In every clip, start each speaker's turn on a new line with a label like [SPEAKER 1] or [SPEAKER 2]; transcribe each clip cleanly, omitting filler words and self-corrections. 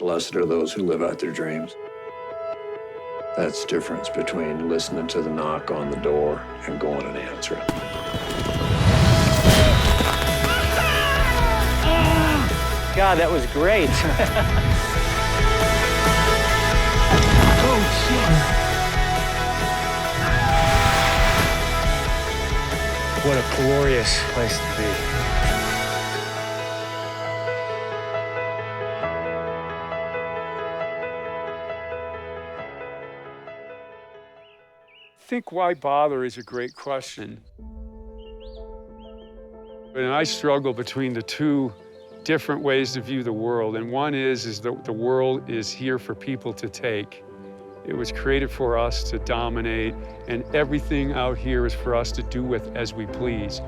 [SPEAKER 1] Blessed are those who live out their dreams. That's the difference between listening to the knock on the door and going and answering.
[SPEAKER 2] God, that was great.
[SPEAKER 3] Oh, shit.
[SPEAKER 2] What a glorious place to be.
[SPEAKER 4] I think why bother is a great question. And I struggle between the two different ways to view the world. And one is that the world is here for people to take. It was created for us to dominate, and everything out here is for us to do with as we please.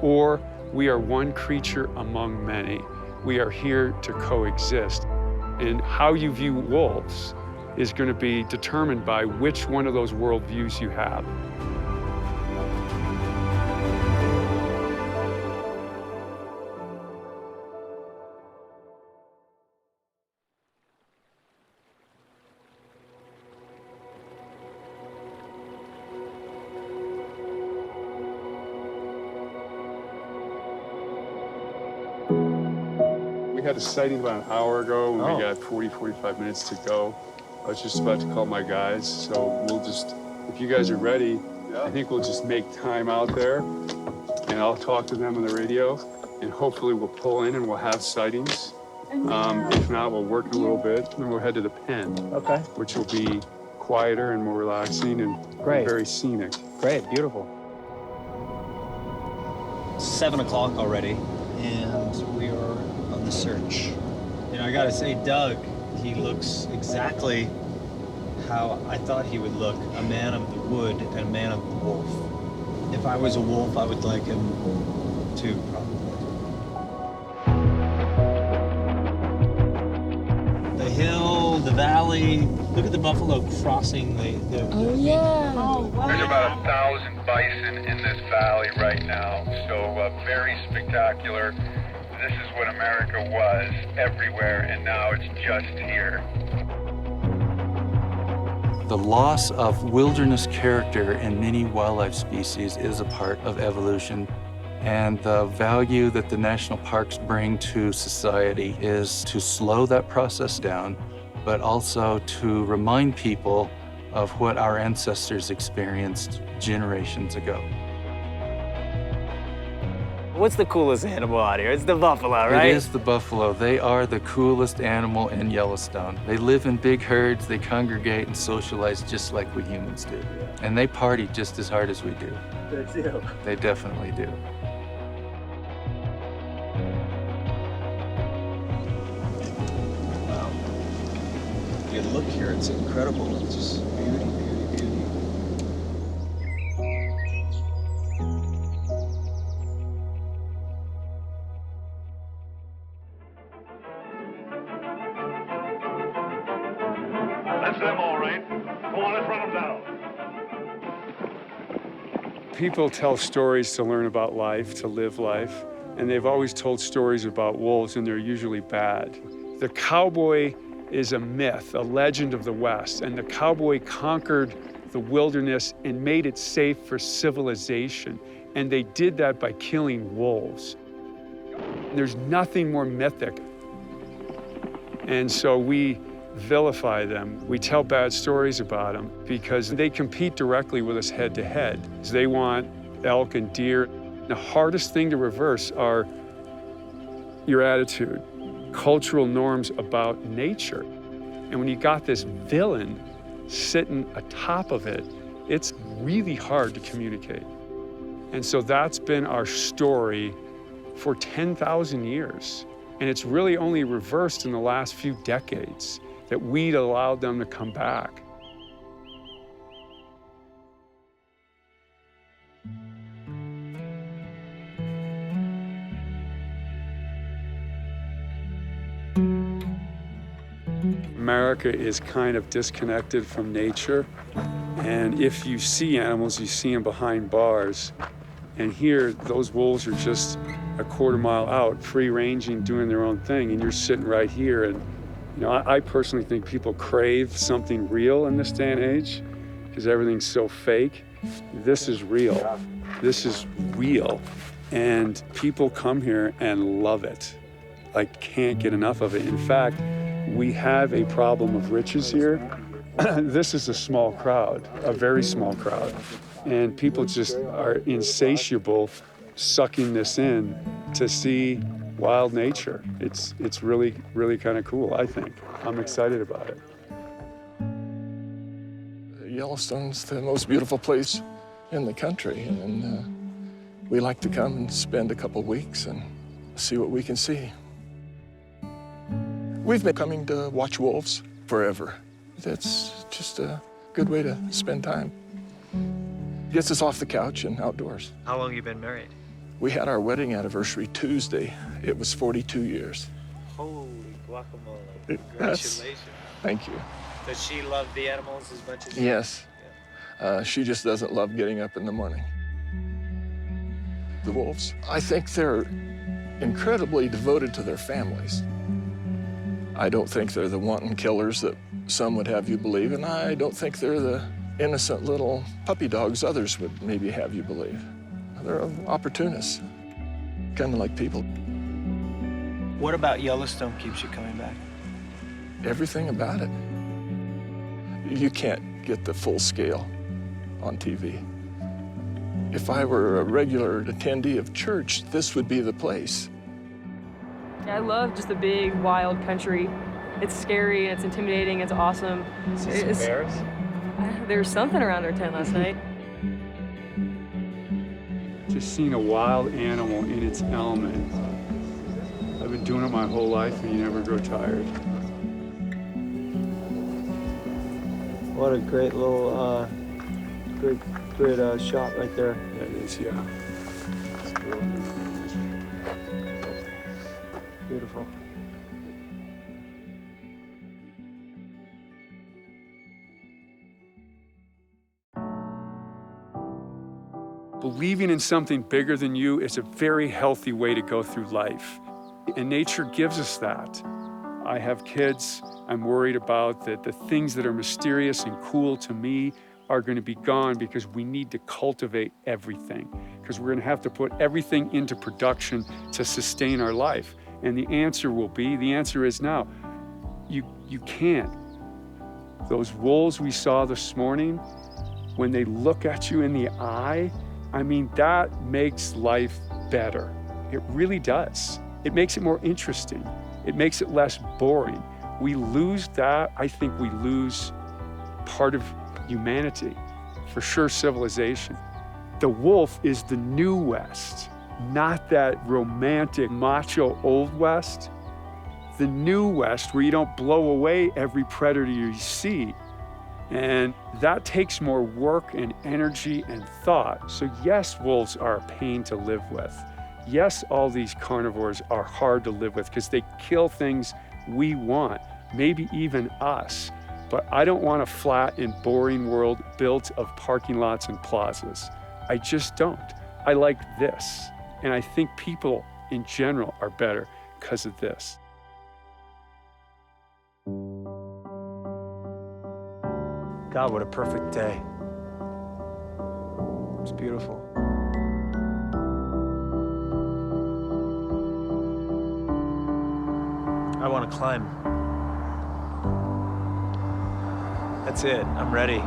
[SPEAKER 4] Or we are one creature among many. We are here to coexist. And how you view wolves is going to be determined by which one of those worldviews you have. We had a sighting about an hour ago, and we got 45 minutes to go. I was just about to call my guys, so we'll just, if you guys are ready, I think we'll just make time out there, and I'll talk to them on the radio, and hopefully we'll pull in and we'll have sightings. If not, we'll work a little bit, and we'll head to the pen, which will be quieter and more relaxing and very scenic.
[SPEAKER 2] Great, beautiful.
[SPEAKER 5] 7 o'clock already, and we are on the search. You know, I gotta say, Doug, he looks exactly how I thought he would look, a man of the wood and a man of the wolf. If I was a wolf, I would like him too, probably. The hill, the valley, look at the buffalo crossing the
[SPEAKER 6] Oh, yeah.
[SPEAKER 7] Oh, wow. There's about 1,000 bison in this valley right now, so very spectacular. This is what America was everywhere, and now it's just here.
[SPEAKER 8] The loss of wilderness character in many wildlife species is a part of evolution, and the value that the national parks bring to society is to slow that process down, but also to remind people of what our ancestors experienced generations ago.
[SPEAKER 2] What's the coolest animal out here? It's the buffalo, right?
[SPEAKER 8] It is the buffalo. They are the coolest animal in Yellowstone. They live in big herds, they congregate and socialize just like we humans do. And they party just as hard as we do.
[SPEAKER 2] They do.
[SPEAKER 8] They definitely do.
[SPEAKER 5] Wow. You look here, it's incredible. It's just beauty, beauty, beauty.
[SPEAKER 7] That's them, all right. Come on, let's run them down.
[SPEAKER 4] People tell stories to learn about life, to live life, and they've always told stories about wolves, and they're usually bad. The cowboy is a myth, a legend of the West, and the cowboy conquered the wilderness and made it safe for civilization, and they did that by killing wolves. There's nothing more mythic, and so we vilify them. We tell bad stories about them because they compete directly with us head to head. They want elk and deer. The hardest thing to reverse are your attitude, cultural norms about nature. And when you got this villain sitting atop of it, it's really hard to communicate. And so that's been our story for 10,000 years. And it's really only reversed in the last few decades that we'd allowed them to come back. America is kind of disconnected from nature. And if you see animals, you see them behind bars. And here, those wolves are just a quarter mile out, free ranging, doing their own thing. And you're sitting right here, and You know, I personally think people crave something real in this day and age because everything's so fake. This is real. This is real. And people come here and love it. I can't get enough of it. In fact, we have a problem of riches here. This is a small crowd, a very small crowd. And people just are insatiable sucking this in to see wild nature. It's really, really kind of cool, I think. I'm excited about it.
[SPEAKER 1] Yellowstone's the most beautiful place in the country, and we like to come and spend a couple weeks and see what we can see. We've been coming to watch wolves forever. That's just a good way to spend time. Gets us off the couch and outdoors.
[SPEAKER 5] How long have you been married?
[SPEAKER 1] We had our wedding anniversary Tuesday. It was 42 years.
[SPEAKER 5] Holy guacamole.
[SPEAKER 1] That's-
[SPEAKER 5] Congratulations.
[SPEAKER 1] Thank you.
[SPEAKER 5] Does she love the animals as much as you?
[SPEAKER 1] Yes. She just doesn't love getting up in the morning. The wolves, I think they're incredibly devoted to their families. I don't think they're the wanton killers that some would have you believe, and I don't think they're the innocent little puppy dogs others would maybe have you believe. They're opportunists, kind of like people.
[SPEAKER 2] What about Yellowstone keeps you coming back?
[SPEAKER 1] Everything about it. You can't get the full scale on TV. If I were a regular attendee of church, this would be the place.
[SPEAKER 6] I love just the big, wild country. It's scary, it's intimidating, it's awesome.
[SPEAKER 5] See some bears?
[SPEAKER 6] There was something around our tent last night.
[SPEAKER 4] Just seeing a wild animal in its element. I've been doing it my whole life, and you never grow tired.
[SPEAKER 2] What a great little, great shot right there.
[SPEAKER 4] That is, yeah.
[SPEAKER 2] Beautiful.
[SPEAKER 4] Believing in something bigger than you is a very healthy way to go through life. And nature gives us that. I have kids. I'm worried about that the things that are mysterious and cool to me are going to be gone because we need to cultivate everything, because we're going to have to put everything into production to sustain our life. And the answer is now. You can't. Those wolves we saw this morning, when they look at you in the eye, I mean, that makes life better. It really does. It makes it more interesting. It makes it less boring. We lose that, I think we lose part of humanity, for sure civilization. The wolf is the new West, not that romantic, macho old West. The new West where you don't blow away every predator you see. And that takes more work and energy and thought. So yes, wolves are a pain to live with. Yes, all these carnivores are hard to live with because they kill things we want, maybe even us. But I don't want a flat and boring world built of parking lots and plazas. I just don't. I like this. And I think people in general are better because of this.
[SPEAKER 2] God, what a perfect day. It's beautiful. I want to climb. That's it. I'm ready.